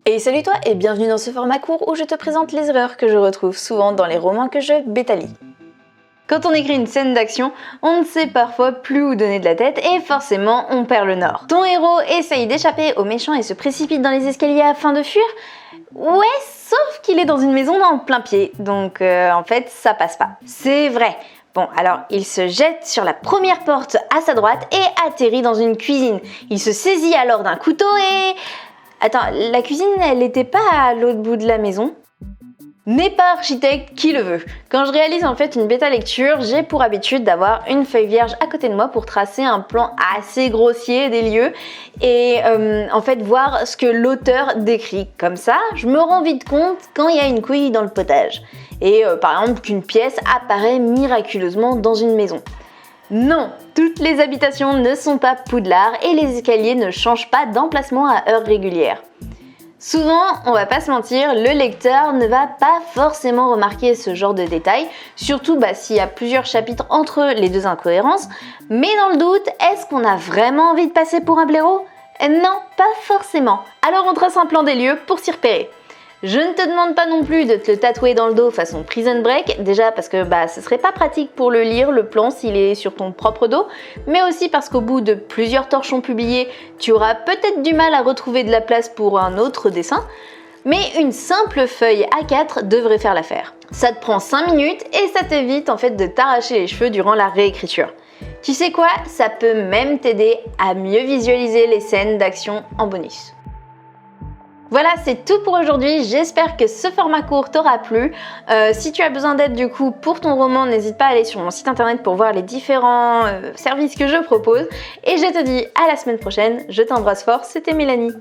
Et salut toi et bienvenue dans ce format court où je te présente les erreurs que je retrouve souvent dans les romans que je bétalie. Quand on écrit une scène d'action, on ne sait parfois plus où donner de la tête et forcément on perd le nord. Ton héros essaye d'échapper aux méchants et se précipite dans les escaliers afin de fuir. Ouais, sauf qu'il est dans une maison en plein pied, donc en fait ça passe pas. C'est vrai. Bon, alors il se jette sur la première porte à sa droite et atterrit dans une cuisine. Il se saisit alors d'un couteau et... Attends, la cuisine, elle était pas à l'autre bout de la maison? N'est pas architecte qui le veut. Quand je réalise en fait une bêta lecture, j'ai pour habitude d'avoir une feuille vierge à côté de moi pour tracer un plan assez grossier des lieux et en fait voir ce que l'auteur décrit. Comme ça, je me rends vite compte quand il y a une couille dans le potage. Et par exemple qu'une pièce apparaît miraculeusement dans une maison. Non, toutes les habitations ne sont pas Poudlard et les escaliers ne changent pas d'emplacement à heure régulière. Souvent, on va pas se mentir, le lecteur ne va pas forcément remarquer ce genre de détails, surtout s'il y a plusieurs chapitres entre les deux incohérences, mais dans le doute, est-ce qu'on a vraiment envie de passer pour un blaireau? Non, pas forcément. Alors on trace un plan des lieux pour s'y repérer. Je ne te demande pas non plus de te le tatouer dans le dos façon Prison Break, déjà parce que ce serait pas pratique pour le lire, le plan, s'il est sur ton propre dos, mais aussi parce qu'au bout de plusieurs torchons publiés, tu auras peut-être du mal à retrouver de la place pour un autre dessin, mais une simple feuille A4 devrait faire l'affaire. Ça te prend 5 minutes et ça t'évite en fait de t'arracher les cheveux durant la réécriture. Tu sais quoi? Ça peut même t'aider à mieux visualiser les scènes d'action en bonus. Voilà, c'est tout pour aujourd'hui. J'espère que ce format court t'aura plu. Si tu as besoin d'aide du coup pour ton roman, n'hésite pas à aller sur mon site internet pour voir les différents services que je propose. Et je te dis à la semaine prochaine. Je t'embrasse fort, c'était Mélanie.